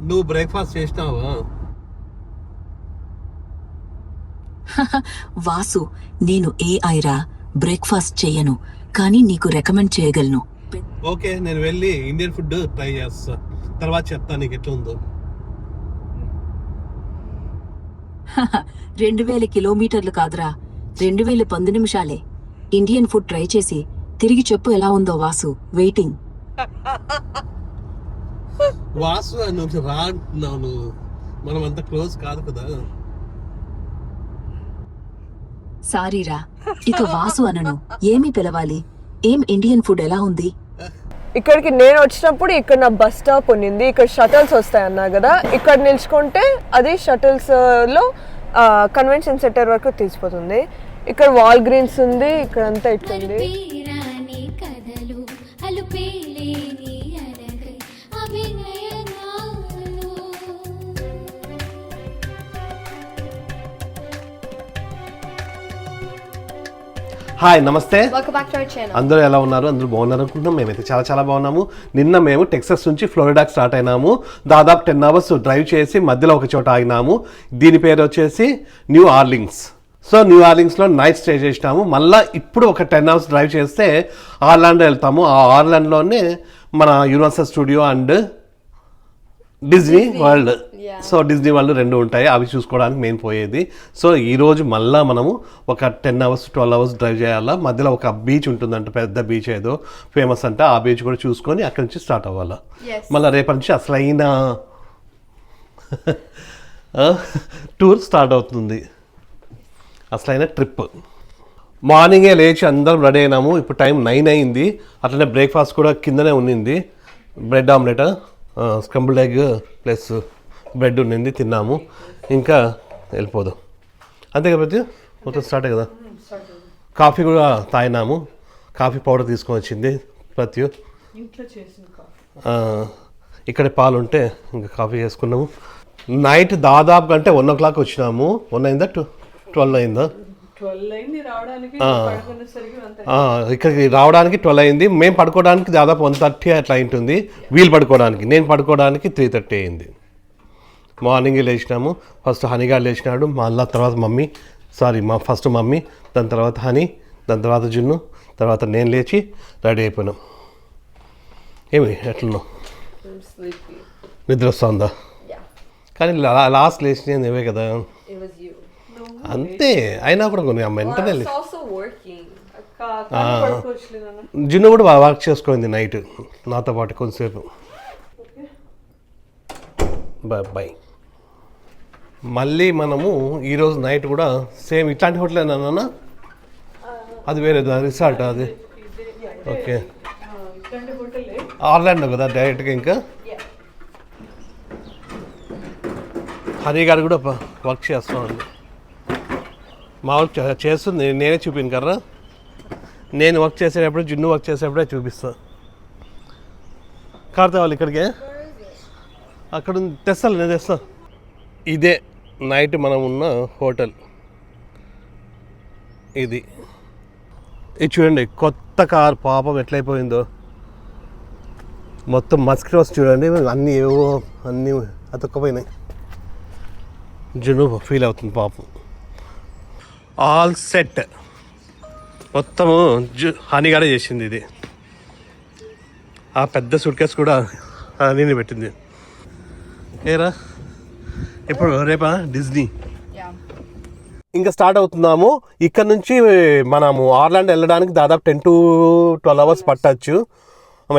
నువ్వు బ్రేక్ఫాస్ట్ చేసినావా? వాసు, నేను ఏఐరా, బ్రేక్ఫాస్ట్ చెయ్యను, కానీ నీకు రికమెండ్ చేయగలను. ఓకే, నేను వెళ్ళి ఇండియన్ ఫుడ్ ట్రై చేస్తా, తర్వాత చెప్తా నీకు ఎట్లా ఉందో. 2000 కిలోమీటర్లు కాదురా, 2010 నిమిషాలే. ఇండియన్ ఫుడ్ ట్రై చేసి తిరిగి చెప్పు ఎలా ఉందో వాసు. వెయిటింగ్. వాసు నువ్వు రా అంటున్నావు, మనం అంత క్లోజ్ కాదు కదా. సారీరా, ఇక వాసు అనను. ఏమి పిలవాలి? ఏం ఇండియన్ ఫుడ్ ఎలా ఉంది? ఇక్కడికి నేను వచ్చినప్పుడు ఇక్కడ నా బస్ స్టాప్ ఉన్నింది, ఇక్కడ షటిల్స్ వస్తాయి అన్నా కదా, ఇక్కడ నిల్చుకుంటే అది షటిల్స్ లో కన్వెన్షన్ సెంటర్ వరకు తీసిపోతుంది. ఇక్కడ వాల్ గ్రీన్స్ ఉంది, ఇక్కడ అంతా ఇట్లుంది. హాయ్, నమస్తే. Welcome back to our channel. అందరూ ఎలా ఉన్నారు? అందరూ బాగున్నారు అనుకుంటున్నాం. మేమైతే చాలా చాలా బాగున్నాము. నిన్న మేము టెక్సస్ నుంచి ఫ్లోరిడాకి స్టార్ట్ అయినాము. దాదాపు 10 hours డ్రైవ్ చేసి మధ్యలో ఒక చోట ఆగినాము. దీని పేరు వచ్చేసి న్యూ ఆర్లింగ్స్. సో న్యూ ఆర్లింగ్స్లో నైట్ స్టే చేసినాము. మళ్ళీ ఇప్పుడు ఒక 10 hours డ్రైవ్ చేస్తే ఆర్లాండో వెళ్తాము. ఆ ఆర్లాండోనే మన universal studio and Disney world. So Disney world రెండు ఉంటాయి, అవి చూసుకోవడానికి మెయిన్ పోయేది. సో ఈరోజు మళ్ళీ మనము ఒక 10 hours 12 hours డ్రైవ్ చేయాలా. మధ్యలో ఒక బీచ్ ఉంటుందంట, పెద్ద బీచ్ ఏదో ఫేమస్ అంట. ఆ బీచ్ కూడా చూసుకొని అక్కడి నుంచి స్టార్ట్ అవ్వాలా. మళ్ళీ రేపటి నుంచి అసలైన టూర్ స్టార్ట్ అవుతుంది, అసలైన ట్రిప్. మార్నింగే లేచి అందరం రెడీ అయినాము. ఇప్పుడు టైం 9 అయింది. అట్లనే బ్రేక్ఫాస్ట్ కూడా కిందనే ఉన్నింది. Bread omelette, scrambled egg plus bread ఉన్నింది, తిన్నాము. ఇంకా వెళ్ళిపోదాం అంతే కాబట్టి మొత్తం స్టార్ట్ కదా. కాఫీ కూడా తాగినాము. కాఫీ పౌడర్ తీసుకొని వచ్చింది ప్రతి. ఇక్కడ పాలు ఉంటే ఇంకా కాఫీ చేసుకున్నాము. నైట్ దాదాపు కంటే 1 o'clock వచ్చినాము. 1 అయిందా 12 అయిందా? ఇక్కడికి రావడానికి 12 అయింది. మేము పడుకోవడానికి దాదాపు 1:30 అట్లా అయింటుంది. వీళ్ళు పడుకోవడానికి, నేను పడుకోవడానికి 3:30 అయింది. మార్నింగే లేచినాము. ఫస్ట్ హనీగాడు లేచినాడు, మళ్ళీ తర్వాత ఫస్ట్ మమ్మీ, దాని తర్వాత హనీ, దాని తర్వాత జున్ను, తర్వాత నేను లేచి రెడీ అయిపోయినాం. ఏమి ఎట్లున్నావు? నిద్ర వస్తుందా? కానీ లాస్ట్ లేచినది ఏవే కదా, అంతే. అయినా కూడా కొన్ని వెంటనే జున్ను కూడా వర్క్ చేసుకోండి నైట్ నాతో పాటు కొంతసేపు. బాయ్. మళ్ళీ మనము ఈరోజు నైట్ కూడా సేమ్ ఇట్లాంటి హోటల్ ఏనా? అది వేరే రిసార్ట్ అది. ఓకే, ఆర్లాండో కదా డైరెక్ట్గా. ఇంకా హనీ గారు కూడా వర్క్ చేస్తామండి. మామూలు చేస్తుంది, నేనే చూపిను కర్రా. నేను వర్క్ చేసేటప్పుడు, జున్ను వర్క్ చేసేటప్పుడే చూపిస్తా. కార్తే వాళ్ళు ఇక్కడికే అక్కడ తెస్తాను, నేను తెస్తా. ఇదే నైట్ మనం ఉన్న హోటల్. ఇది చూడండి, కొత్త కార్ పాపం ఎట్లయిపోయిందో. మొత్తం మస్కిటోస్ చూడండి, అన్నీ ఏవో అన్నీ అతుక్కపోయినాయి. జున్ను ఫీల్ అవుతుంది పాపం. ఆల్ సెట్ మొత్తము హనీగానే చేసింది. ఇది ఆ పెద్ద సూట్ కేసు కూడా హనీని పెట్టింది. ఏరా ఇప్పుడు రేపా డిజ్నీ ఇంకా స్టార్ట్ అవుతున్నాము. ఇక్కడ నుంచి మనము ఆర్లాండో వెళ్ళడానికి దాదాపు 10 to 12 hours పట్టచ్చు.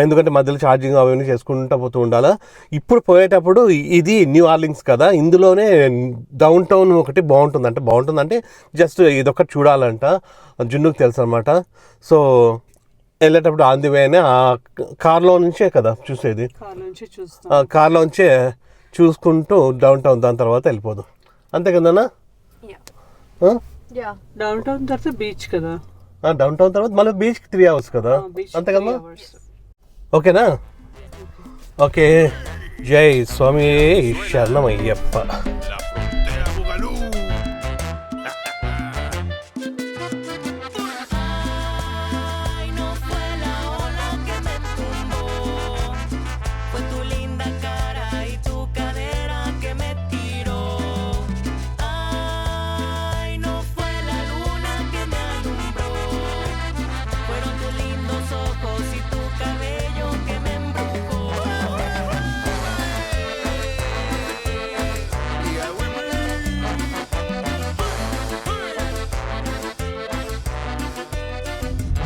ఎందుకంటే మధ్యలో ఛార్జింగ్ అవన్నీ చేసుకుంటూ పోతూ ఉండాలి. ఇప్పుడు పోయేటప్పుడు ఇది న్యూ ఆర్లింగ్స్ కదా, ఇందులోనే డౌన్ టౌన్ ఒకటి బాగుంటుందంటే జస్ట్ ఇదొకటి చూడాలంట. జున్నుకు తెలుసు అనమాట. సో వెళ్ళేటప్పుడు ఆన్ ది వేనే ఆ కార్లో నుంచే కదా చూసేది, కార్లోంచే చూసుకుంటూ డౌన్ టౌన్, దాని తర్వాత వెళ్ళిపోదాం. అంతే కదన్నా? డౌన్ టౌన్ తర్వాత బీచ్ కదా. డౌన్ టౌన్ తర్వాత మళ్ళీ బీచ్కి 3 hours కదా, అంతే కదా? ఓకేనా? ఓకే. జై స్వామి శరణమయ్యప్ప. Fue tu linda cara y tu cadera.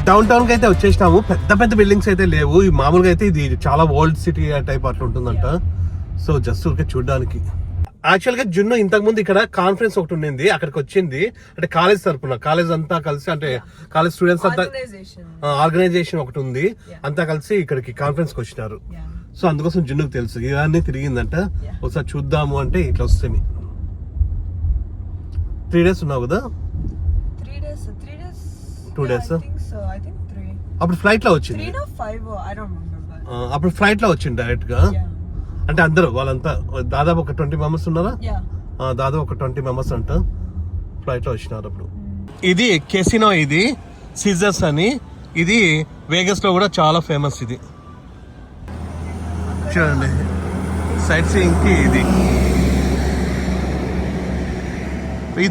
Down town కి అయితే వచ్చేసినాము. పెద్ద పెద్ద బిల్డింగ్స్ అయితే లేవు. ఈ మామూలుగా అయితే ఇది చాలా ఓల్డ్ సిటీ టైప్ అట్లా ఉంటుందంట. సో జస్ట్ ఊరికే చూడడానికి. యాక్చువల్ గా జున్ను ఇంతకు ముందు ఇక్కడ కాన్ఫరెన్స్ ఒకటి ఉండింది, అక్కడికి వచ్చింది. అంటే కాలేజ్ తరపున, కాలేజ్ అంతా కలిసి, అంటే కాలేజ్ స్టూడెంట్స్ అంతా ఆర్గనైజేషన్ ఒకటి ఉంది, అంతా కలిసి ఇక్కడికి కాన్ఫరెన్స్ కి వచ్చినారు. సో అందుకోసం జున్నుకు తెలుసు ఇవన్నీ తిరిగిందంట. ఒకసారి చూద్దాము అంటే ఇట్లా వస్తాయి. 3 days ఉన్నావు కదా? 2 days. అప్పుడు ఫ్లైట్ లో వచ్చింది. అప్పుడు ఫ్లైట్ లో వచ్చింది డైరెక్ట్ గా. అంటే అందరూ వాళ్ళంతా దాదాపు ఒక 20 మెంబర్స్ ఉన్నారా? దాదాపు ఒక 20 మెంబర్స్ అంట ఫ్లైట్ లో వచ్చినారు అప్పుడు. ఇది కెసినో, ఇది సీజర్స్ అని. ఇది వేగస్ లో కూడా చాలా ఫేమస్. ఇది చూడండి, సైట్ సీయింగ్ కి ఇది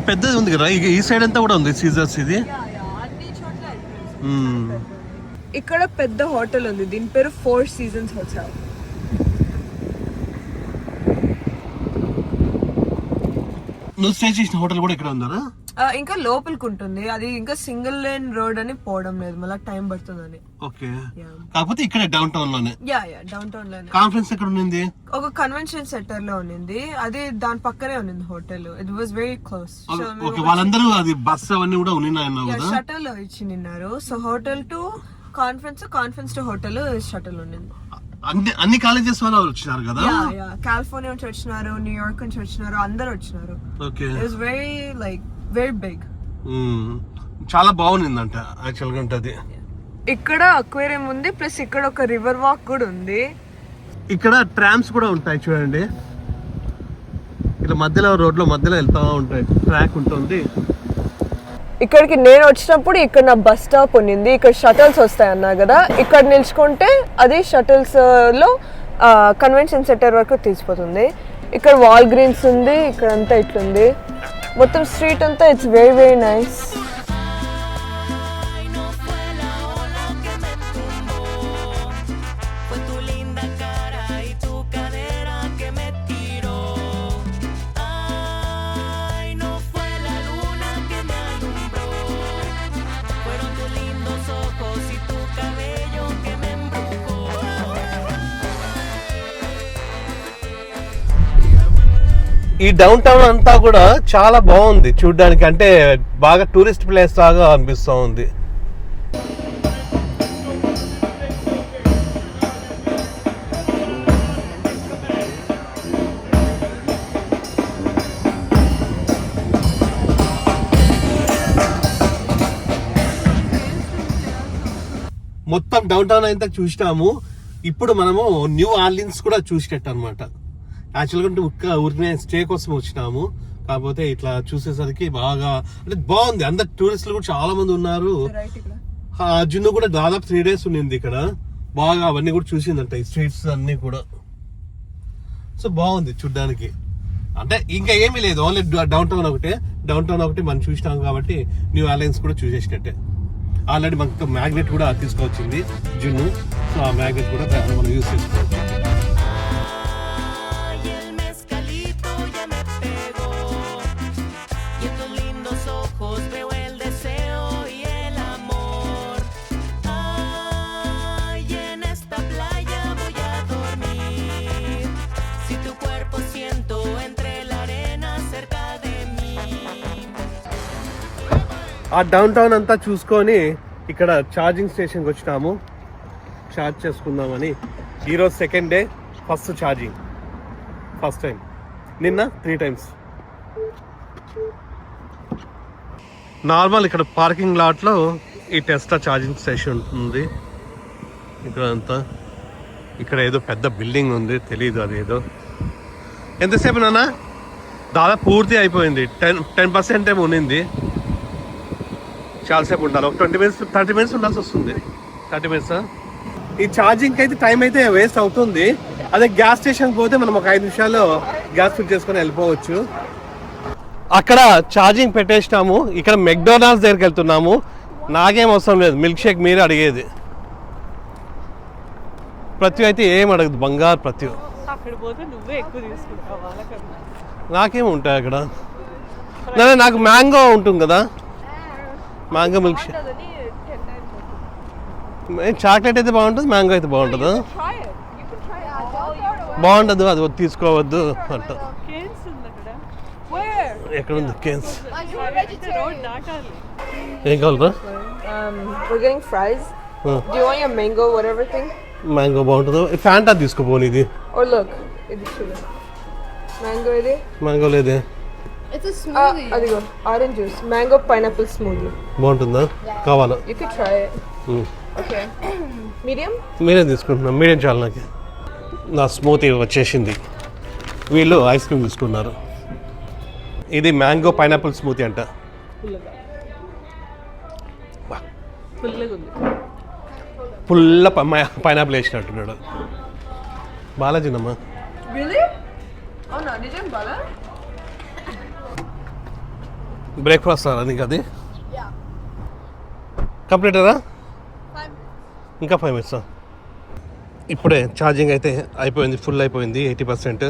పెద్దది ఉంది కదా. ఈ సైడ్ అంతా కూడా ఉంది సీజర్స్. ఇది ఇక్కడ పెద్ద హోటల్ ఉంది, దీని పేరు 4 Seasons హోటల్. నువ్వు స్టే చేసిన హోటల్ కూడా ఇక్కడ ఉందా? ఇంకా లోపలికి ఉంటుంది, అది ఇంకా సింగిల్ లేన్ రోడ్ అని పోవడం లేదు, మళ్ళీ టైం పడుతుందని. ఓకే, కాకపోతే ఇక్కడ డౌన్ టౌన్ లోనే. డౌన్ టౌన్ లోనే. కాన్ఫరెన్స్ ఎక్కడ ఉంది? ఒక కన్వెన్షన్ సెంటర్ లో ఉంది, అది దాని పక్కనే ఉంది hotel. It was very close. Okay, వాళ్ళందరూ అది బస్ అవన్నీ కూడా ఉన్నాయన్నారు కదా, షటిల్ లో ఇచ్చి నిన్నారు. So hotel to conference, conference to hotel shuttle ఉండింది. అన్ని కాలేజెస్ వాళ్ళు వచ్చినారు కదా? కాలిఫోర్నియా నుంచి వచ్చినారు, న్యూయార్క్ నుంచి వచ్చినారు, అందరు వచ్చినారు. Okay, it was very big. చాలా బాగుందంట యాక్చువల్ గా. ఉంటది ఇక్కడ అక్వేరియం ఉంది, ప్లస్ ఇక్కడ ఒక రివర్ వాక్ కూడా ఉంది. ఇక్కడ ట్రామ్స్ కూడా ఉంటాయి చూడండి. ఇట్లా మధ్యలో రోడ్ లో మధ్యలో వెళ్తా ఉంటాయి, ట్రాక్ ఉంటుంది. ఇక్కడికి నేను వచ్చినప్పుడు ఇక్కడ నా బస్ స్టాప్ ఉన్నింది, ఇక్కడ షటిల్స్ వస్తాయి అన్నా కదా. ఇక్కడ నిల్చుకుంటే అది షటిల్స్ లో కన్వెన్షన్ సెంటర్ వరకు తీసిపోతుంది. ఇక్కడ వాల్ గ్రీన్స్ ఉంది, ఇక్కడ అంతా ఇట్లుంది మొత్తం స్ట్రీట్ అంతా. It's very very nice. ఈ డౌన్ టౌన్ అంతా కూడా చాలా బాగుంది చూడడానికి. అంటే బాగా టూరిస్ట్ ప్లేస్ లాగా అనిపిస్తూ ఉంది. మొత్తం డౌన్ టౌన్ అంతా చూసినాము. ఇప్పుడు మనము న్యూ ఆర్లిన్స్ కూడా చూసినట్టు అనమాట. యాక్చువల్గా ఊరికి స్టే కోసం వచ్చినాము, కాకపోతే ఇట్లా చూసేసరికి బాగా అంటే బాగుంది. అందరు టూరిస్టులు కూడా చాలా మంది ఉన్నారు. జున్ను కూడా దాదాపు 3 days ఉన్నింది ఇక్కడ. బాగా అవన్నీ కూడా చూసిందంట, ఈ స్ట్రీట్స్ అన్ని కూడా. సో బాగుంది చూడ్డానికి. అంటే ఇంకా ఏమీ లేదు, ఓన్లీ డౌన్ టౌన్ ఒకటే. డౌన్ టౌన్ ఒకటి మనం చూసినాం కాబట్టి న్యూ ఆర్లిన్స్ కూడా చూసేసినట్టే. ఆల్రెడీ మనకు మ్యాగ్నెట్ కూడా తీసుకొచ్చింది జున్ను. సో ఆ మ్యాగ్నెట్ కూడా మనం యూజ్ చేసుకోవచ్చు. ఆ డౌన్ టౌన్ అంతా చూసుకొని ఇక్కడ ఛార్జింగ్ స్టేషన్కి వచ్చినాము, ఛార్జ్ చేసుకుందామని. ఈరోజు 2nd day, first charging, first time. నిన్న 3 times. నార్మల్ ఇక్కడ పార్కింగ్ లాట్లో ఈ టెస్లా ఛార్జింగ్ స్టేషన్ ఉంది. ఇక్కడ అంతా ఇక్కడ ఏదో పెద్ద బిల్డింగ్ ఉంది, తెలీదు అదేదో. ఎంతసేపు నాన్న? దాదాపు పూర్తి అయిపోయింది. 10% ఏమో ఉన్నింది. చాలాసేపు ఉండాలి, ఒక 20 minutes 30 minutes ఉండాల్సి వస్తుంది. 30 minutes. ఈ ఛార్జింగ్కి అయితే టైం అయితే వేస్ట్ అవుతుంది. అదే గ్యాస్ స్టేషన్కి పోతే మనం ఒక 5 నిమిషాల్లో గ్యాస్ ఫిల్ చేసుకొని వెళ్ళిపోవచ్చు. అక్కడ ఛార్జింగ్ పెట్టేసినాము. ఇక్కడ మెక్డొనాల్డ్స్ దగ్గరికి వెళ్తున్నాము. నాకేం అవసరం లేదు, మిల్క్ షేక్ మీరే అడిగేది. ప్రతి అయితే ఏం అడగదు, బంగారు ప్రతి. నాకేం ఉంటాయి అక్కడ? నాకు మ్యాంగో ఉంటుంది కదా, మ్యాంగో మిల్క్ షేక్. చాక్లెట్ అయితే బాగుంటుంది, మ్యాంగో అయితే బాగుంటుందా? Try it. You can try it. బాగుండదు, అది తీసుకోవద్దు అంట. Canes ఉంది అక్కడ. Where? ఎక్కడ ఉంది కేన్స్? Road దాటాలి. ఏం కావాలరా? We're getting fries. Do you want your mango whatever thing? Mango బాగుంటుందా? ఫ్యాంటా తీసుకోపోని ఇది. Or look, ఇది చూడు. Mango ఇది. మ్యాంగో లేదే. It's a smoothie. అదిగో orange juice. Mango pineapple smoothie. బాగుంటుందా? కావాలా? You could try it. Okay. Medium? మీరే తీసుకుంటున్నాం, మీడియం చాలు నాకు. నా స్మూతీ వచ్చేసింది. వీళ్ళు ఐస్ క్రీమ్ తీసుకున్నారు. ఇది మ్యాంగో పైనాపిల్ స్మూతీ అంట. పుల్లగా ఉంది. పుల్ల పైనాపిల్ వేసినట్టున్నాడు. బాలాజీనమ్మా. Really? అవునా నిజం బాలా? బ్రేక్ఫాస్ట్ రా నీకు అది? కంప్లీట్ కదా? ఇంకా 5 minutes. ఇప్పుడే ఛార్జింగ్ అయితే అయిపోయింది, ఫుల్ అయిపోయింది 80%.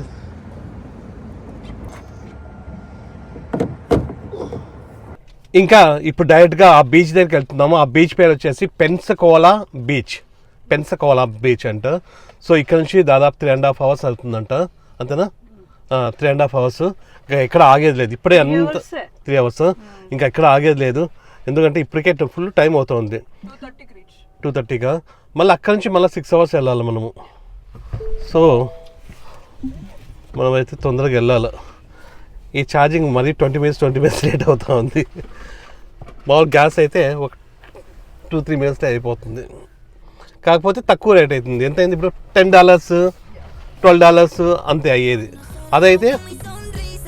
ఇంకా ఇప్పుడు డైరెక్ట్గా ఆ బీచ్ దగ్గరికి వెళ్తున్నాము. ఆ బీచ్ పేరు వచ్చేసి పెన్సకోలా బీచ్ అంట. సో ఇక్కడ నుంచి దాదాపు 3.5 hours అవుతుందంట. అంతేనా? 3.5 hours. ఇంకా ఎక్కడ ఆగేది లేదు, ఇప్పుడే అంత 3 hours. ఇంకా ఎక్కడ ఆగేది లేదు, ఎందుకంటే ఇప్పటికే ఫుల్ టైం అవుతుంది. 2:30గా మళ్ళీ అక్కడి నుంచి మళ్ళీ 6 hours వెళ్ళాలి మనము. సో మనమైతే తొందరగా వెళ్ళాలి. ఈ ఛార్జింగ్ మరీ 20 minutes లేట్ అవుతూ ఉంది. మామూలు గ్యాస్ అయితే ఒక 2-3 minutes అయిపోతుంది, కాకపోతే తక్కువ రేట్ అవుతుంది. ఎంత అయింది ఇప్పుడు? $10, $12 అంతే అయ్యేది. అదైతే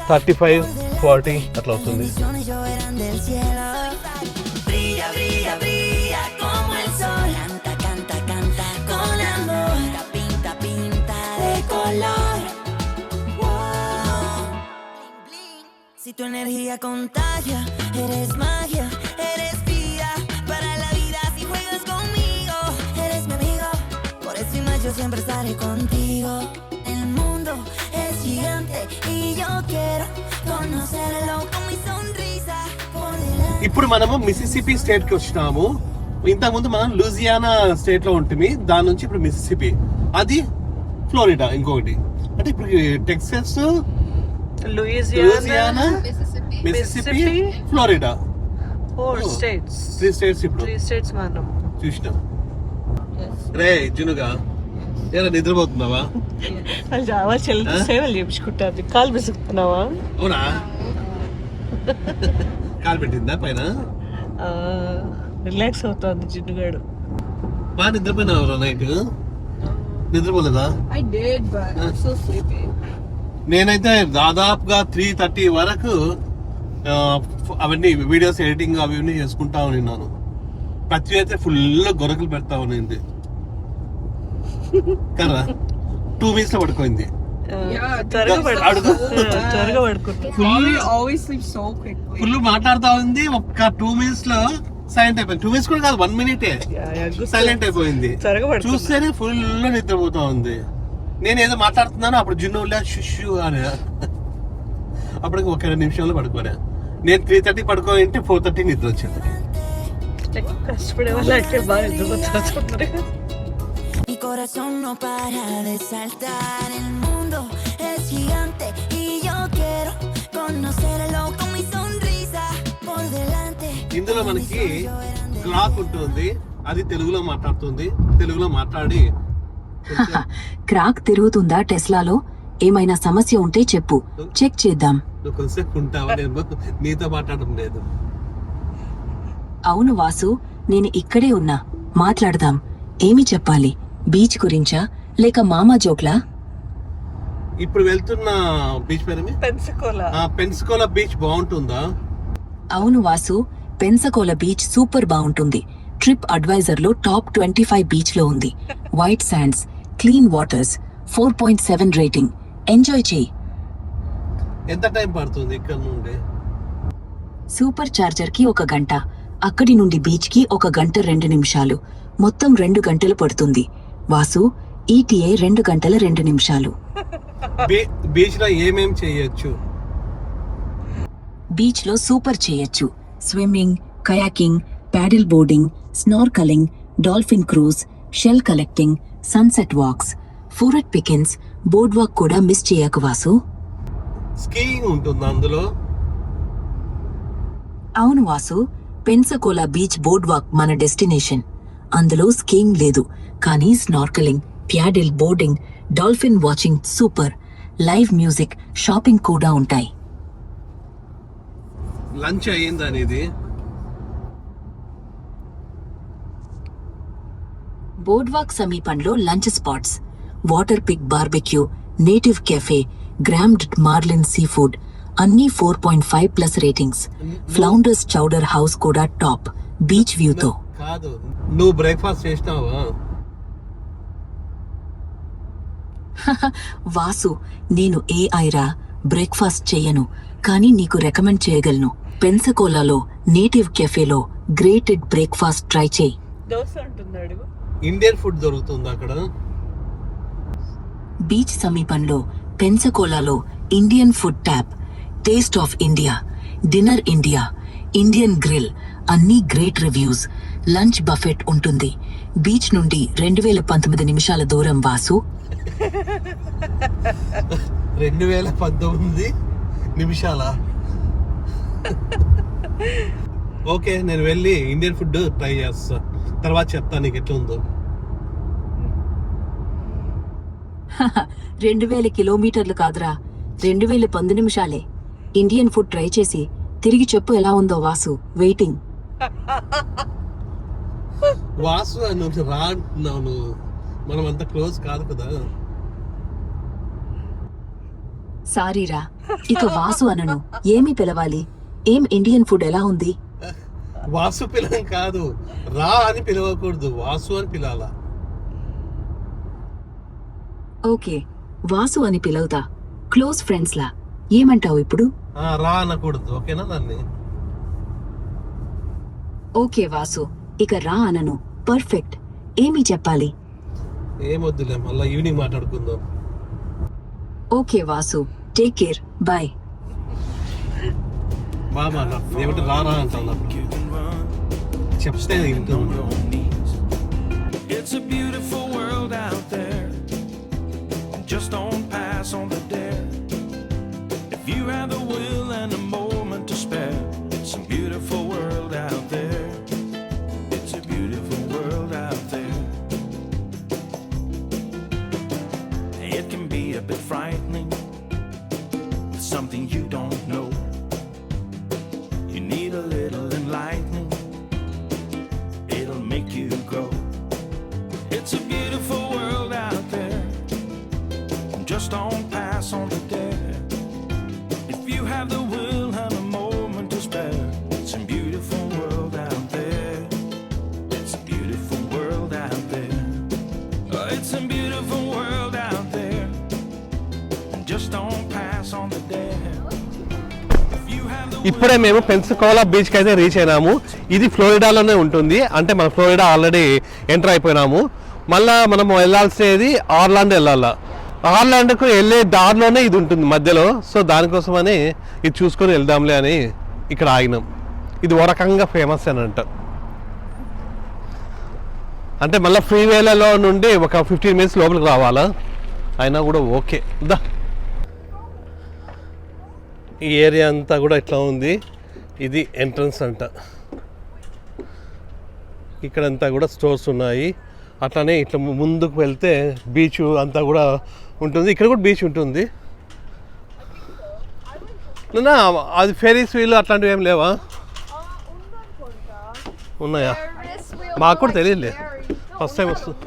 35-40 అట్లా అవుతుంది. Si tu energía contagia, eres magia, eres vida para la vida si juegas conmigo. Eres mi amigo, por eso y más yo siempre estaré contigo. El mundo es gigante y yo quiero conocerlo con mi sonrisa por delante. ఇప్పుడు మనము Mississippi స్టేట్కి వచ్చినాము. ఇంతకుముందు మనం Louisiana స్టేట్లో ఉంటుంది, దాని నుంచి ఇప్పుడు మిసిసిపి, అది ఫ్లోరిడా ఇంకొకటి. అంటే ఇప్పుడు Texas, Louisiana, Mississippi, Florida, 4 states. 3 states ఇప్పుడు 3 states మనం చూసినాం. రే జునుగా ఏరా నిద్రపోతున్నావా? వాళ్ళు రావాలి చెల్లి సేవలు చేయించుకుంటారు. కాలు బిసుకుతున్నావా? అవునా? కాలు పెట్టిందా పైన? రిలాక్స్ అవుతుంది జిడ్డుగాడు. బాగా నిద్రపోయినావు night? నిద్రపోలేదా? I did, but I'm so sleepy. నేనైతే దాదాపుగా 3:30 వరకు అవన్నీ వీడియోస్ ఎడిటింగ్ అవి ఇవన్నీ చేసుకుంటా ఉన్నాను. ప్రతి అయితే ఫుల్ గొరకలు పెడతా ఉన్నింది కదా. 2 minutes లో పడుకోయింది. త్వరగా పడుకుంటా. ఫుల్ మాట్లాడుతా ఉంది. ఒక్క 2 minutes లో సైలెంట్ అయిపోయింది. 2 minutes కూడా కాదు, 1 minute సైలెంట్ అయిపోయింది. చూస్తేనే ఫుల్ నిద్రపోతా ఉంది. నేను ఏదో మాట్లాడుతున్నాను, అప్పుడు జున్ను షుషు అని, అప్పటికి ఒక 2 నిమిషాల్లో పడుకోరా. నేను 3:30 పడుకోంటే 4:30 నిద్ర వచ్చింది. కష్టపడే వాళ్ళు అంటే బాగా నిద్రపోతారు. Mi corazón no para de saltar, el mundo es gigante y yo quiero conocerlo con mi sonrisa por delante. ఇందులో మనకి క్లాక్ ఉంటుంది, అది తెలుగులో మాట్లాడుతుంది. తెలుగులో మాట్లాడి క్రాక్ తిరుగుతుందా టెస్లాలో? ఏమైనా సమస్య ఉంటే చెప్పు, చెక్ చేద్దాం. నువ్వు కొంచెంసేపు ఉంటావా? నేను నీతో మాట్లాడడం లేదు. అవును వాసు, నేను ఇక్కడే ఉన్నా, మాట్లాడదాం. ఏమి చెప్పాలి? బీచ్ గురించా లేక మామా జోక్లా? ఇప్పుడు వెళ్తున్న బీచ్ పేరు పెన్సకోలా బీచ్ బాగుంటుందా? అవును వాసు, పెన్సకోలా బీచ్ సూపర్ బాగుంటుంది. ట్రిప్ అడ్వైజర్ లో టాప్ 25 బీచ్ లో ఉంది. White sands, clean waters, 4.7 rating. Enjoy చేయి. ఎంత టైం పడుతుంది ఇక్కడ నుండి? సూపర్ చార్జర్ కి 1 గంట, అక్కడి నుండి బీచ్ కి 1 గంట 2 నిమిషాలు, మొత్తం 2 గంటలు పడుతుంది. వాసు, ETA 2 గంటల 2 నిమిషాలు. బీచ్ లో ఏమేం చేయొచ్చు? బీచ్ లో సూపర్ చేయొచ్చు. Swimming, kayaking, paddle boarding, snorkelling, dolphin cruise, shell collecting, sunset walks, Fort Pickens, boardwalk కూడా మిస్ చేయకు వాసు. స్కీయింగ్ ఉంటుంది అందులో. అవును Vasu, Pensacola beach boardwalk మన డెస్టినేషన్. అందులో స్కీయింగ్ లేదు, కానీ snorkelling, paddle boarding, dolphin watching super. Live music, shopping కూడా ఉంటాయి. లంచ్ అయ్యింది అనేది. బోర్డ్ వాక్ సమీపంలో lunch spots, Water Pick barbecue, Native Cafe, Grand Marlin seafood అన్ని 4.5+ రేటింగ్స్. ఫ్లౌండర్స్ చౌడర్ హౌస్ కూడా టాప్, బీచ్ వ్యూతో. కాదు, నువ్వు బ్రేక్ఫాస్ట్ చేసినావా? వాసు, నేను ఏఐరా, బ్రేక్ఫాస్ట్ చెయ్యను, కానీ నీకు రికమెండ్ చేయగలను. పెన్సకోలాలో నేటివ్ కెఫేలో గ్రేటెడ్ బ్రేక్ఫాస్ట్ ట్రై చేయి. దోశ ఉంటుంది అడుగు. ఇండియన్ ఫుడ్ దొరుకుతుంది అక్కడ. బీచ్ సమీపంలో పెన్సకోలాలో Indian food tap, taste of India, dinner India, Indian grill అన్నీ గ్రేట్ రివ్యూస్. లంచ్ బఫెట్ ఉంటుంది. బీచ్ నుండి 2019 నిమిషాల దూరం వాసు. 2019 నిమిషాల. ఓకే, నేను వెళ్ళి ఇండియన్ ఫుడ్ ట్రై చేస్తా, తర్వాత చెప్తా నీకు ఎట్లా ఉందో. 2000 కిలోమీటర్లు కాదురా, 2019 నిమిషాలే. ఇండియన్ ఫుడ్ ట్రై చేసి తిరిగి చెప్పు ఎలా ఉందో వాసు. వెయిటింగ్. వాసు నువ్వు రా అంటున్నావు, నువ్వు మనం అంత క్లోజ్ కాదు కదా. సారీరా, ఇక వాసు అనను. ఏమి పిలవాలి? ఏం ఇండియన్ ఫుడ్ ఎలా ఉంది? వాసు పిలం కాదు, రా అని పిలవకూడదు, వాసు అని పిలాలా. ఓకే, వాసు అని పిలవుతా, క్లోజ్ ఫ్రెండ్స్ లా. ఏమంటావు ఇప్పుడు? రా అనకూడదు, ఓకేనా? దాన్ని ఓకే వాసు, ఇక రా అనను. పర్ఫెక్ట్. ఏమి చెప్పాలి? ఏమొద్దులే, మళ్ళీ ఈవినింగ్ మాట్లాడుకుందాం. Okay Vasu, take care, bye. బాగా మాట్లాడుతుంది, ఏమంటే రా రా అంటాను, చెప్తే వింటుంది. It's a beautiful world out there. Just don't pass on the dare. If you have the will and a moment to spare, it's a beautiful world out there. It's a beautiful world out there. It can be a bit frightening, something you don't know. You need a little enlightening, it'll make you grow. It's a beautiful world out there. Just don't pass on the dare. If you have the will and a moment to spare, it's a beautiful world out there. It's a beautiful world out there. It's a beautiful world out there. Just don't pass on the dare. If you have the ఇప్పుడే మేము పెన్సకోలా బీచ్కి అయితే reach అయినాము. ఇది ఫ్లోరిడాలోనే ఉంటుంది, అంటే మన Florida already enter అయిపోయినాము. మళ్ళా మనం వెళ్ళాల్సినది ఆర్లాండ్ వెళ్ళాలా. ఆర్లాండ్కు వెళ్ళే దారిలోనే ఇది ఉంటుంది మధ్యలో. సో దానికోసమని ఇది చూసుకొని వెళ్దాంలే అని ఇక్కడ ఆగినాం. ఇది ఓ రకంగా ఫేమస్ అని అంట. అంటే మళ్ళీ ఫ్రీవేలలో నుండి ఒక 15 minutes లోపలికి రావాలా, అయినా కూడా ఓకే. దా, ఈ ఏరియా అంతా కూడా ఇట్లా ఉంది. ఇది ఎంట్రన్స్ అంట. ఇక్కడంతా కూడా స్టోర్స్ ఉన్నాయి. అట్లానే ఇట్లా ముందుకు వెళ్తే బీచ్ అంతా కూడా ఉంటుంది. ఇక్కడ కూడా బీచ్ ఉంటుంది. అది ఫెరీస్ వీలు అట్లాంటివి ఏం లేవా? ఉన్నాయా? మాకు కూడా తెలియదులే, ఫస్ట్ టైం వస్తుంది.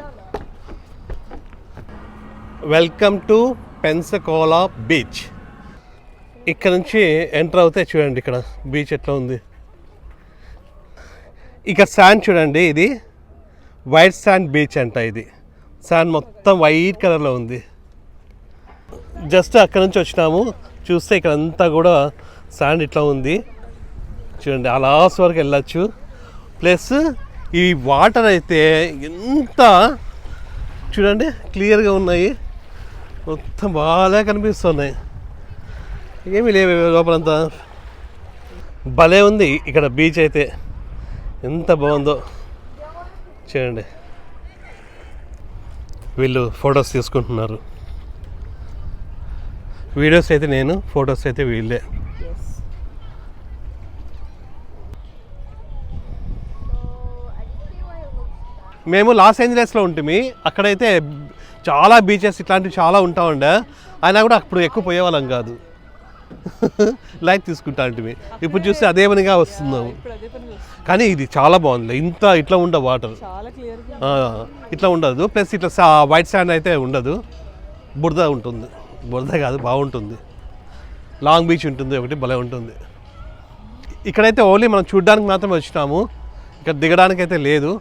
Welcome to Pensacola beach. ఇక్కడ నుంచి ఎంటర్ అవుతే చూడండి ఇక్కడ బీచ్ ఎట్లా ఉంది. ఇక్కడ శాండ్ చూడండి, ఇది వైట్ శాండ్ బీచ్ అంట. ఇది శాండ్ మొత్తం వైట్ కలర్లో ఉంది. జస్ట్ అక్కడ నుంచి వచ్చినాము, చూస్తే ఇక్కడ అంతా కూడా శాండ్ ఇట్లా ఉంది చూడండి. ఆ లాస్ట్ వరకు వెళ్ళచ్చు. ప్లస్ ఈ వాటర్ అయితే ఎంత చూడండి క్లియర్గా ఉన్నాయి, మొత్తం బాగా కనిపిస్తున్నాయి. ఏమీ లేవు లోపలంతా. భలే ఉంది ఇక్కడ బీచ్ అయితే, ఎంత బాగుందో చూడండి వీళ్ళు ఫొటోస్ తీసుకుంటున్నారు. వీడియోస్ అయితే నేను, ఫొటోస్ అయితే వీళ్ళే. మేము లాస్ ఏంజలస్లో ఉంటుంది. అక్కడైతే చాలా బీచెస్ ఇట్లాంటివి చాలా ఉంటా ఉండే, అయినా కూడా అప్పుడు ఎక్కువ పోయేవాళ్ళం కాదు. లైక్ తీసుకుంటా ఉంటుంది. ఇప్పుడు చూస్తే అదే పనిగా వస్తున్నాము. కానీ ఇది చాలా బాగుంది. ఇట్లా ఉండవు వాటర్, ఇట్లా ఉండదు. ప్లస్ ఇట్లా వైట్ శాండ్ అయితే ఉండదు, బురద ఉంటుంది. బురద కాదు, బాగుంటుంది. లాంగ్ బీచ్ ఉంటుంది ఒకటి, భలే ఉంటుంది. ఇక్కడైతే ఓన్లీ మనం చూడ్డానికి మాత్రమే వచ్చినాము. ఇక్కడ దిగడానికి అయితే లేదు,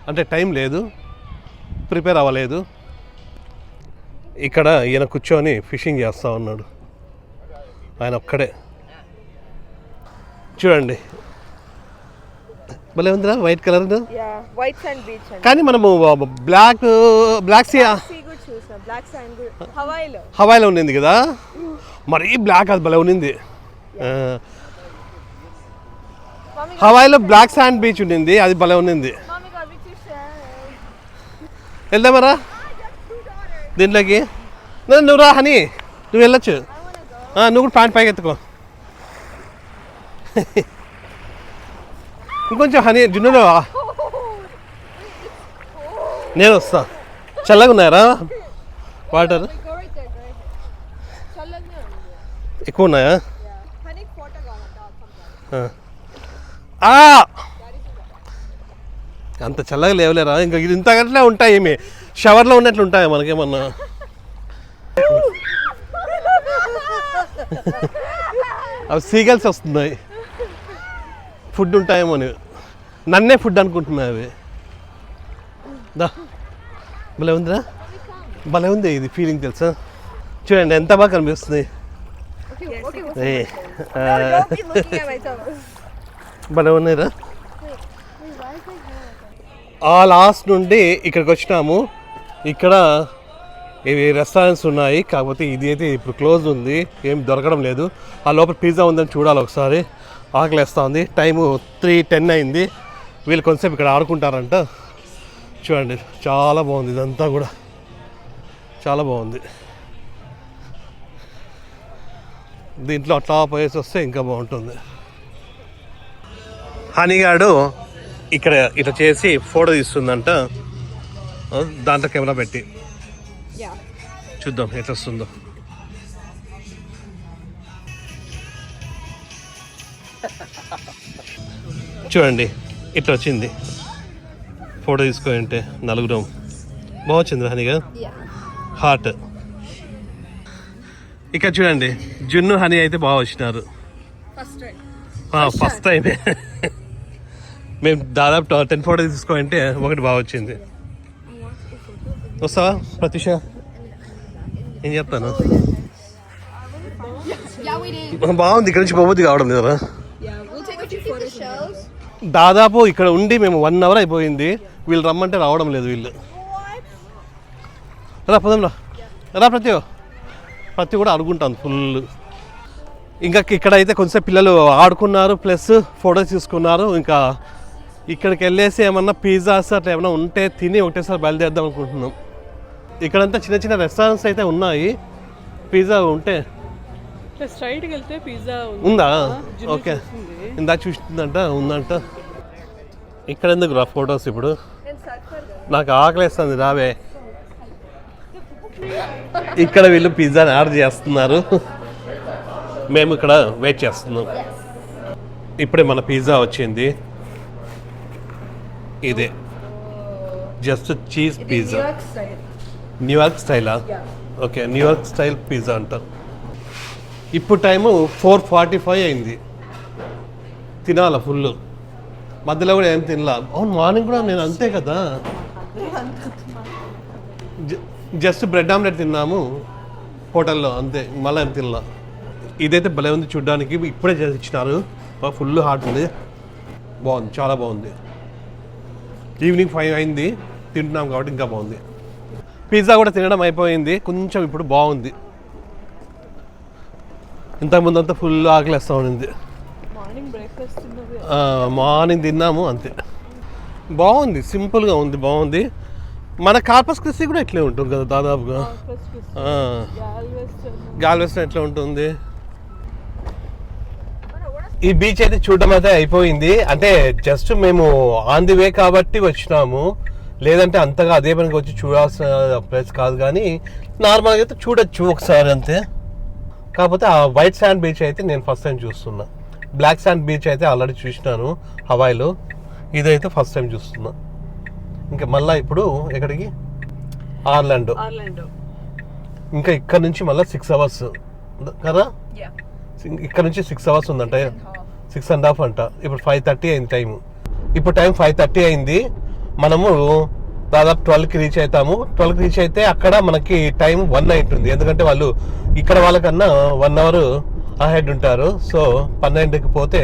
అంటే టైం లేదు, ప్రిపేర్ అవ్వలేదు. ఇక్కడ ఈయన కూర్చొని ఫిషింగ్ చేస్తూ ఉన్నాడు, ఆయన ఒక్కడే. చూడండి భలే ఉందిరా white colour. White sand beach. కానీ మనము బ్లాక్ సీ చూసాం, బ్లాక్ శాండ్ హవాయిలో ఉండింది కదా, మరీ బ్లాక్ అది భలే ఉన్నింది. హవాయిలో బ్లాక్ శాండ్ బీచ్ ఉండింది, అది భలే ఉన్నింది. వెళ్దామరా దీంట్లోకి? నువ్వు రా హనీ, నువ్వు వెళ్ళొచ్చు. నువ్వు కూడా ప్యాంట్ పైకి ఎత్తుకో. ఇంకొంచెం హనీ జున్నులో నేను వస్తా. చల్లగా ఉన్నాయరా వాటర్? ఎక్కువ ఉన్నాయా? అంత చల్లగా లేవలేరా? ఇంకా ఇంత గట్లే ఉంటాయి, ఏమి షవర్లో ఉన్నట్లు ఉంటాయి మనకేమన్నా? అవి సీగల్స్ వస్తున్నాయి, ఫుడ్ ఉంటాయేమో అని. నన్నే ఫుడ్ అనుకుంటున్నాయి అవి. దా భలే ఉందిరా, భలే ఉంది ఇది ఫీలింగ్, తెలుసా? చూడండి ఎంత బాగా కనిపిస్తుంది. భలే ఉన్నాయిరా. ఆ లాస్ట్ నుండి ఇక్కడికి వచ్చినాము. ఇక్కడ ఇవి రెస్టారెంట్స్ ఉన్నాయి, కాకపోతే ఇది అయితే ఇప్పుడు క్లోజ్ ఉంది, ఏం దొరకడం లేదు. ఆ లోపల పిజ్జా ఉందని చూడాలి ఒకసారి. ఆకలేస్తూ ఉంది. టైము 3:10 అయింది. వీళ్ళు కొంచెంసేపు ఇక్కడ ఆడుకుంటారంట. చూడండి చాలా బాగుంది, ఇదంతా కూడా చాలా బాగుంది. దీంట్లో అట్లా పోయేసి వస్తే ఇంకా బాగుంటుంది. హనీగాడు ఇక్కడ ఇట్లా చేసి ఫోటో తీస్తుందంట, దాంట్లో కెమెరా పెట్టి. చూద్దాం ఎట్లా వస్తుందో. చూడండి ఇట్లా వచ్చింది ఫోటో తీసుకుంటే, నలుగురం. బాగా వచ్చింది హనీగా, హార్ట్. ఇక్కడ చూడండి జున్ను హనీ అయితే బాగా వచ్చినారు. ఫస్ట్ టైమే. మేము దాదాపు 10 ఫోటోస్ తీసుకోవాలంటే ఒకటి బాగా వచ్చింది. వస్తావా ప్రత్యూష? ఏం చెప్తాను, బాగుంది. ఇక్కడ నుంచి పోవద్దు కావడం లేదా? దాదాపు ఇక్కడ ఉండి మేము 1 అవర్ అయిపోయింది. వీళ్ళు రమ్మంటే రావడం లేదు వీళ్ళు. రా పోదాం రా, రా ప్రతి కూడా అడుగుంటాను ఫుల్. ఇంకా ఇక్కడైతే కొంచెం పిల్లలు ఆడుకున్నారు, ప్లస్ ఫొటోస్ తీసుకున్నారు. ఇంకా ఇక్కడికి వెళ్ళేసి ఏమన్నా పిజ్జాస్ అట్లా ఏమైనా ఉంటే తిని ఒకటేసారి బయలుదేరదాం అనుకుంటున్నాం. ఇక్కడంతా చిన్న చిన్న రెస్టారెంట్స్ అయితే ఉన్నాయి. పిజ్జా ఉంటే స్ట్రైట్కి వెళ్తే పిజ్జా ఉందా? ఓకే, ఇందాక చూసిందంట, ఉందంట. ఇక్కడ ఎందుకు రా ఫొటోస్? ఇప్పుడు నాకు ఆకలేస్తుంది, రావే. ఇక్కడ వీళ్ళు పిజ్జాని ఆర్డర్ చేస్తున్నారు, మేము ఇక్కడ వెయిట్ చేస్తున్నాం. ఇప్పుడే మన పిజ్జా వచ్చింది. ఇదే జస్ట్ చీజ్ పిజ్జా, న్యూయార్క్ స్టైలా? ఓకే, న్యూయార్క్ స్టైల్ పిజ్జా అంటారు. ఇప్పుడు టైము 4:45 అయింది. తినాల ఫుల్, మధ్యలో కూడా ఏం తినలా. అవును, మార్నింగ్ కూడా నేను అంతే కదా, జస్ట్ బ్రెడ్ ఆమ్లెట్ తిన్నాము హోటల్లో, అంతే. మళ్ళీ ఏం తినలా. ఇదైతే భలే ఉంది చూడ్డానికి, ఇప్పుడే చేసి ఇచ్చినారు. ఫుల్ హాట్ ఉంది, బాగుంది, చాలా బాగుంది. ఈవినింగ్ 5 అయింది, తింటున్నాం కాబట్టి ఇంకా బాగుంది. పిజ్జా కూడా తినడం అయిపోయింది, కొంచెం ఇప్పుడు బాగుంది. ఇంతకుముందు అంతా ఫుల్ ఆకలిస్తూ ఉండింది. మార్నింగ్ తిన్నాము అంతే. బాగుంది, సింపుల్గా ఉంది, బాగుంది. మన కార్పస్ క్రిస్టీ కూడా ఇట్లే ఉంటుంది కదా దాదాపుగా. గాల్వెస్టన్ ఎట్లా ఉంటుంది. ఈ బీచ్ అయితే చూడడం అయితే అయిపోయింది. అంటే జస్ట్ మేము ఆన్ ది వే కాబట్టి వచ్చినాము, లేదంటే అంతగా అదే పనికి వచ్చి చూడాల్సిన ప్లేస్ కాదు. కానీ నార్మల్గా అయితే చూడొచ్చు ఒకసారి అంతే. కాకపోతే ఆ వైట్ శాండ్ బీచ్ అయితే నేను ఫస్ట్ టైం చూస్తున్నా. బ్లాక్ శాండ్ బీచ్ అయితే ఆల్రెడీ చూసినాను హవాయిలో, ఇదైతే ఫస్ట్ టైం చూస్తున్నా. ఇంకా మళ్ళీ ఇప్పుడు ఎక్కడికి, ఆర్లాండో. ఇంకా ఇక్కడ నుంచి మళ్ళీ 6 hours కదా, ఇక్కడ నుంచి 6 hours ఉందంట, 6.5 అంట. ఇప్పుడు 5:30 అయింది టైం. ఇప్పుడు టైం 5:30 అయింది. మనము దాదాపు 12కి రీచ్ అవుతాము. 12కి రీచ్ అయితే అక్కడ మనకి టైం 1 అవుతుంది. ఎందుకంటే వాళ్ళు ఇక్కడ వాళ్ళకన్నా 1 hour అహెడ్ ఉంటారు. సో 12కి పోతే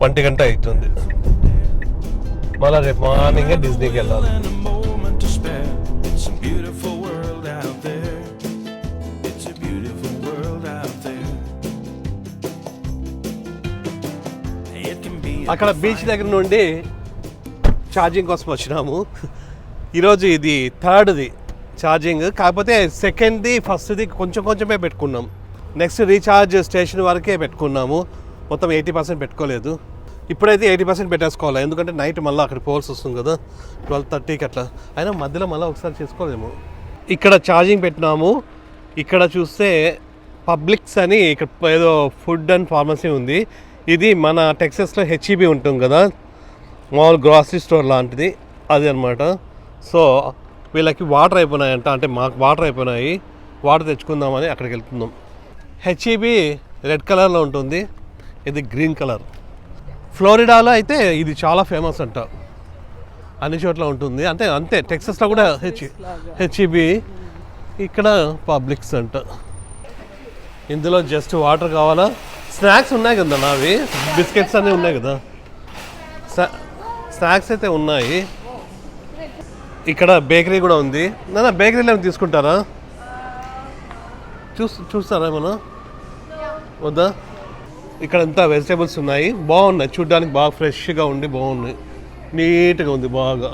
1 గంట అవుతుంది. మళ్ళీ రేపు మార్నింగ్ డిజ్నీకి వెళ్ళాలి. And a moment to spare. It's a beautiful world out there. It's a beautiful world out there. It can be a అక్కడ బీచ్ దగ్గర నుండి ఛార్జింగ్ కోసం వచ్చినాము. ఈరోజు ఇది 3rd ఛార్జింగ్. కాకపోతే 2nd, 1st కొంచెమే పెట్టుకున్నాం. నెక్స్ట్ రీఛార్జ్ స్టేషన్ వరకే పెట్టుకున్నాము. మొత్తం 80% పెట్టుకోలేదు. ఇప్పుడైతే 80% పెట్టేసుకోవాలి, ఎందుకంటే నైట్ మళ్ళీ అక్కడ పోల్స్ వస్తుంది కదా 12:30కి అట్లా. అయినా మధ్యలో మళ్ళీ ఒకసారి చేసుకోలేము. ఇక్కడ ఛార్జింగ్ పెట్టినాము. ఇక్కడ చూస్తే పబ్లిక్స్ అని ఇక్కడ ఏదో ఫుడ్ అండ్ ఫార్మసీ ఉంది. ఇది మన టెక్సస్లో HEB ఉంటుంది కదా, మామూలు గ్రాసరీ స్టోర్ లాంటిది, అది అనమాట. సో వీళ్ళకి వాటర్ అయిపోయినాయంట, అంటే మాకు వాటర్ అయిపోయినాయి, వాటర్ తెచ్చుకుందామని అక్కడికి వెళ్తున్నాం. HEB రెడ్ కలర్లో ఉంటుంది, ఇది గ్రీన్ కలర్. ఫ్లోరిడాలో అయితే ఇది చాలా ఫేమస్ అంట, అన్ని చోట్ల ఉంటుంది. అంతే టెక్సస్లో కూడా HEB, ఇక్కడ పబ్లిక్స్ అంట. ఇందులో జస్ట్ వాటర్ కావాలా. స్నాక్స్ ఉన్నాయి కదా నావి, బిస్కెట్స్ అన్నీ ఉన్నాయి కదా, స్నాక్స్ అయితే ఉన్నాయి. ఇక్కడ బేకరీ కూడా ఉంది. నా బేకరీలో ఏమైనా తీసుకుంటారా, చూస్తారా ఏమన్నా, వద్దా? ఇక్కడ అంతా వెజిటేబుల్స్ ఉన్నాయి, బాగున్నాయి చూడ్డానికి, బాగా ఫ్రెష్గా ఉండి బాగున్నాయి, నీట్గా ఉంది బాగా,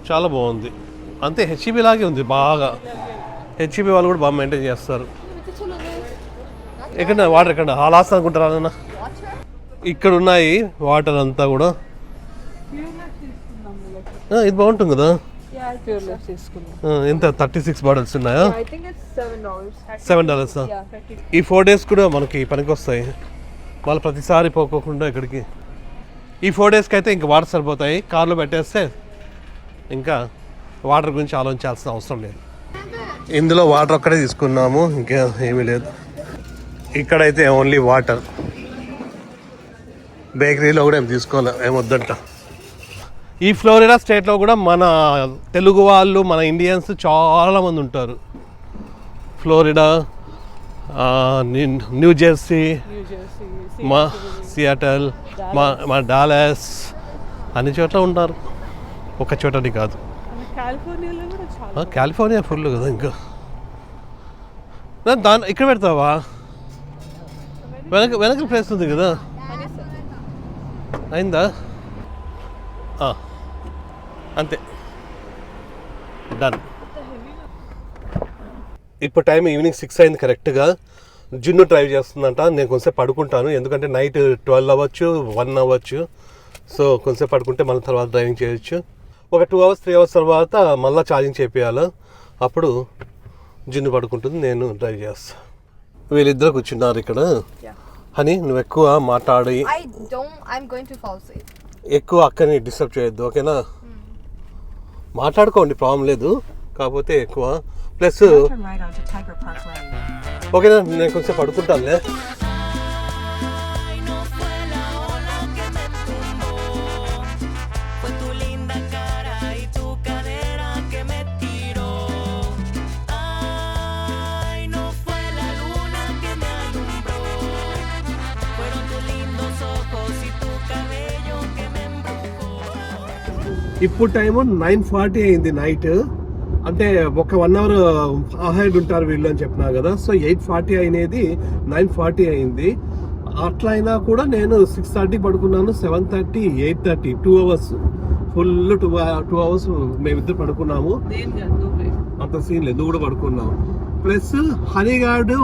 చాలా బాగుంది. అంతే HEB లాగే ఉంది బాగా. HEB వాళ్ళు కూడా బాగా మెయింటైన్ చేస్తారు. ఎక్కడ వాటర్ ఎక్కడ హాలాస్ అనుకుంటారా అన్న, ఇక్కడ ఉన్నాయి వాటర్ అంతా కూడా. ఇది బాగుంటుంది కదా. ఎంత 36 బాటిల్స్ ఉన్నాయా? $7. ఈ 4 days కూడా మనకి పనికి వస్తాయి, మళ్ళీ ప్రతిసారి పోకోకుండా ఇక్కడికి. ఈ 4 daysకి అయితే ఇంకా వాటర్ సరిపోతాయి. కార్లో పెట్టేస్తే ఇంకా వాటర్ గురించి ఆలోచించాల్సిన అవసరం లేదు. ఇందులో వాటర్ ఒక్కడే తీసుకున్నాము, ఇంకా ఏమీ లేదు. ఇక్కడైతే ఓన్లీ వాటర్. బేకరీలో కూడా ఏం తీసుకోవాలి, ఏమొద్దంట. ఈ ఫ్లోరిడా స్టేట్లో కూడా మన తెలుగు వాళ్ళు, మన ఇండియన్స్ చాలామంది ఉంటారు. ఫ్లోరిడా, న్యూ జెర్సీ, మా సియాటల్, మా డాలస్, అన్ని చోట్ల ఉంటారు, ఒక చోటని కాదు. కాలిఫోర్నియా ఫుల్ కదా. ఇంకా ఇక్కడ పెడతావా? వెనక ప్లేస్ ఉంది కదా, అయిందా? అంతే, డన్. ఇప్పుడు టైం ఈవినింగ్ 6 అయింది కరెక్ట్గా. జున్ను డ్రైవ్ చేస్తుందంట. నేను కొంచెంసేపు పడుకుంటాను, ఎందుకంటే నైట్ 12 అవ్వచ్చు, 1 అవ్వచ్చు. సో కొంచెంసేపు పడుకుంటే మళ్ళీ తర్వాత డ్రైవింగ్ చేయొచ్చు. ఒక 2 hours 3 hours తర్వాత మళ్ళీ ఛార్జింగ్ చేపియాలి. అప్పుడు జున్ను పడుకుంటుంది, నేను డ్రైవ్ చేస్తాను. వీళ్ళిద్దరు కూర్చున్నారు ఇక్కడ. హనీ, నువ్వు ఎక్కువ మాట్లాడి, I'm going to fall asleep. ఎక్కువ అక్కని డిస్టర్బ్ చేయొద్దు, ఓకేనా? మాట్లాడుకోండి, ప్రాబ్లం లేదు. కాకపోతే ఎక్కువ ప్లస్ ఓకేనా? నేను కొంచెం పడుకుంటానులే. ఇప్పుడు టైము 9:40 అయింది నైట్. అంటే ఒక 1 hour అహెడ్ ఉంటారు వీళ్ళు అని చెప్పినా కదా. సో 8:40 అయినది 9:40 అయింది. అట్లా అయినా కూడా నేను 6:30 పడుకున్నాను, 7:30, 8:30, 2 hours. Full 2 hours మేమిద్దరు పడుకున్నాము. అంత సీన్ లేదు, నువ్వు కూడా పడుకున్నావు. ప్లస్ హనీగాడు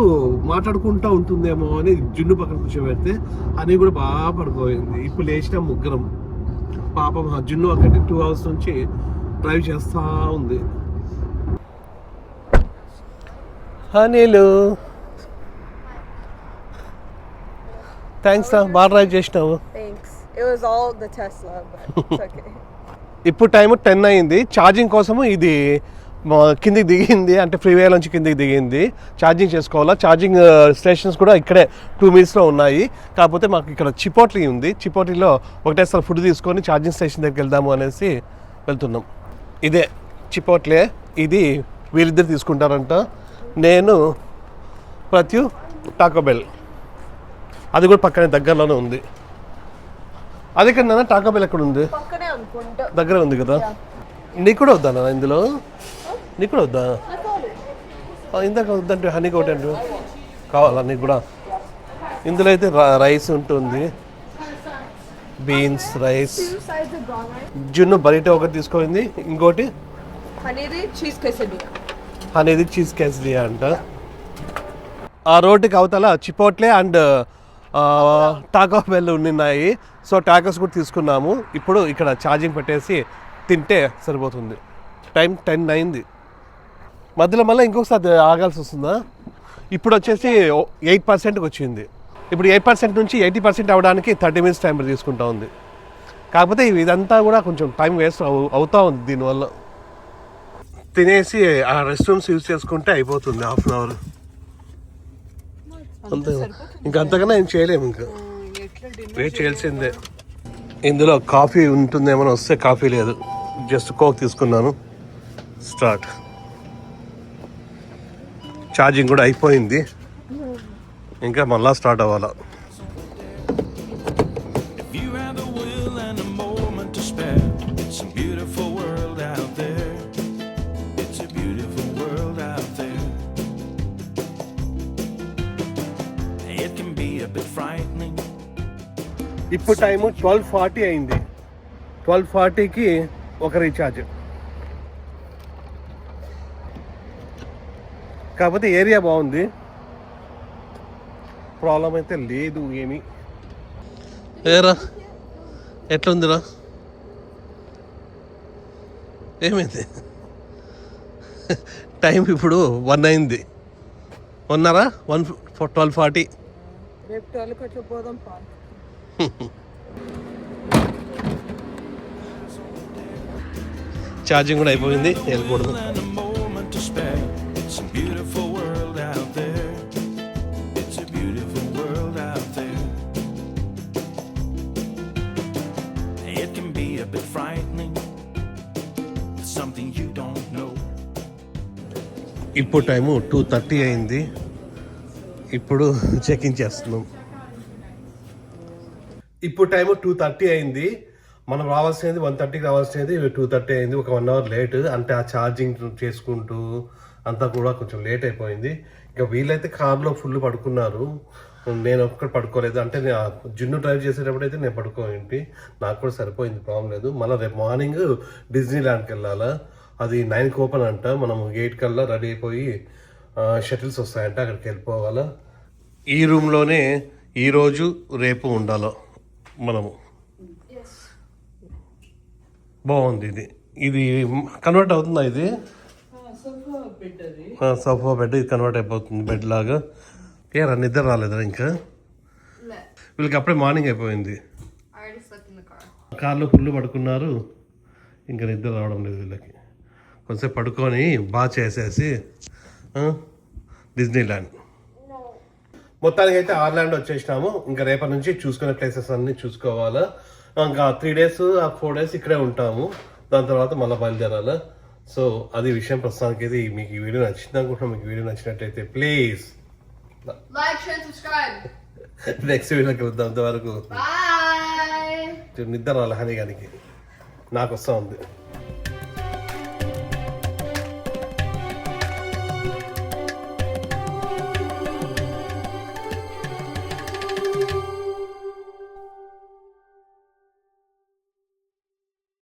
మాట్లాడుకుంటా ఉంటుందేమో అని జున్ను పక్కన కూర్చోబెడితే హనీ కూడా బాగా పడుకోయింది. ఇప్పుడు లేచిన ముగ్గురం. పాపం జున్ను అక్కడికి 2 hours నుంచి డ్రైవ్ చేస్తూ ఉంది. హనీలు థ్యాంక్స్ రా, బాగా డ్రైవ్ చేసినావు. Thanks. It was all the Tesla, but it's okay. ఇప్పుడు టైం 10 అయింది. ఛార్జింగ్ కోసము ఇది కిందికి దిగింది, అంటే ఫ్రీవే నుంచి కిందికి దిగింది. ఛార్జింగ్ చేసుకోవాలా. ఛార్జింగ్ స్టేషన్స్ కూడా ఇక్కడే 2 minutesలో ఉన్నాయి. కాకపోతే మాకు ఇక్కడ చిపోట్లీ ఉంది. చిపోట్లీలో ఒకటేసారి ఫుడ్ తీసుకొని ఛార్జింగ్ స్టేషన్ దగ్గరికి వెళ్దాము అనేసి వెళ్తున్నాం. ఇదే చిపోట్లే. ఇది వీరిద్దరు తీసుకుంటారంట. నేను ప్రత్యు టాకో బెల్, అది కూడా పక్కనే దగ్గరలోనే ఉంది. అది కన్నా టాకో బెల్ ఎక్కడ ఉంది? పక్కనే అనుకుంటా. దగ్గర ఉంది కదా. నీకు కూడా వద్దా ఇందులో? నీకు కూడా వద్దా? ఇందాక వద్దంటే హనీకి ఒకటి అంటే కావాలా నీకు కూడా? ఇందులో అయితే రైస్ ఉంటుంది, బీన్స్, రైస్. జున్ను బరీటో ఒకటి తీసుకోయింది, ఇంకోటి హనీది చీజ్ quesadilla. అనేది చీజ్ quesadilla అంట. ఆ రోడ్డుకి అవతల చిపోట్లే అండ్ టాకో బెల్ ఉన్నాయి. సో టాకోస్ కూడా తీసుకున్నాము. ఇప్పుడు ఇక్కడ ఛార్జింగ్ పెట్టేసి తింటే సరిపోతుంది. టైం 10 అయింది. మధ్యలో మళ్ళీ ఇంకొకసారి ఆగాల్సి వస్తుందా? ఇప్పుడు వచ్చేసి 8%కి వచ్చింది. ఇప్పుడు 8% నుంచి 80% అవ్వడానికి 30 minutes టైం తీసుకుంటా ఉంది. కాకపోతే ఇదంతా కూడా కొంచెం టైం వేస్ట్ అవుతూ ఉంది దీనివల్ల. తినేసి ఆ రెస్ట్ రూమ్స్ యూజ్ చేసుకుంటే అయిపోతుంది 1/2 hour. అంతే, ఇంకా అంతకన్నా ఏం చేయలేము. ఇంకా వెయిట్ చేయాల్సిందే. ఇందులో కాఫీ ఉంటుందేమో వస్తే కాఫీ లేదు, జస్ట్ కోక్ తీసుకున్నాను. స్టార్ట్. ఛార్జింగ్ కూడా అయిపోయింది, ఇంకా మళ్ళా స్టార్ట్ అవ్వాలా. If you have the will and a moment to spare, it's a beautiful world out there. It's a beautiful world out there. It can be a bit frightening. ఇప్పుడు time 12:40 అయింది. 12:40కి ఒక recharge. కాకపోతే area బాగుంది, problem అయితే లేదు ఏమి. ఏరా ఎట్లుందిరా? ఏమైంది? టైం ఇప్పుడు 1 అయింది. 1:30, 12:40. రేపు 12కి అట్లా పోదాం పార్క్. ఛార్జింగ్ కూడా అయిపోయింది, వెళ్ళకూడదు. And a moment to spare. It's a beautiful world out there. It's a beautiful world out there. It can be a bit frightening. Something you don't know. ఇప్పుడు టైము 2:30 అయింది. ఇప్పుడు చెకింగ్ చేస్తున్నాం. ఇప్పుడు time 2:30 అయింది. మనం రావాల్సినది 1:30కి రావాల్సినది 2:30 అయింది. ఒక 1 hour లేట్. అంటే ఆ ఛార్జింగ్ చేసుకుంటూ అంతా కూడా కొంచెం లేట్ అయిపోయింది. ఇంకా వీళ్ళైతే కార్లో ఫుల్ పడుకున్నారు, నేను ఒక్కటి పడుకోలేదు. అంటే నేను జున్ను డ్రైవ్ చేసేటప్పుడు అయితే నేను పడుకోండి, నాకు కూడా సరిపోయింది, ప్రాబ్లం లేదు. మళ్ళీ రేపు మార్నింగ్ డిజ్నీ ల్యాండ్కి వెళ్ళాలా. అది 9కి ఓపెన్ అంట. మనం 8 కల్లా రెడీ అయిపోయి షటిల్స్ వస్తాయంట, అక్కడికి వెళ్ళిపోవాలా. ఈ రూమ్లోనే ఈరోజు రేపు ఉండాలో మనము. బాగుంది. ఇది ఇది కన్వర్ట్ అవుతుందా? ఇది సోఫా బెడ్, ఇది కన్వర్ట్ అయిపోతుంది బెడ్ లాగా. ఏరా నిద్ర రాలేదా ఇంకా? వీళ్ళకి అప్పుడే మార్నింగ్ అయిపోయింది. I already slept in the car. కార్లో ఫుల్ పడుకున్నారు, ఇంకా నిద్ర రావడం లేదు వీళ్ళకి. కొంచెం పడుకొని బాగా చేసేసి డిజ్నీ ల్యాండ్. మొత్తానికి అయితే ఆర్లాండ్ వచ్చేసినాము. ఇంకా రేపటి నుంచి చూసుకునే ప్లేసెస్ అన్ని చూసుకోవాలా. ఇంకా 3 days 4 days ఇక్కడే ఉంటాము. దాని తర్వాత మళ్ళీ బయలుదేరాలా. సో అది విషయం. ప్రస్తుతానికి అయితే మీకు ఈ వీడియో నచ్చింది అనుకుంటున్నాం. మీకు వీడియో నచ్చినట్టయితే please Like, share, and subscribe. Next వీడియోకి వెళ్దాం. అంతవరకు Bye. నిద్ర రాలే హనీ గారికి, నాకు వస్తూ ఉంది.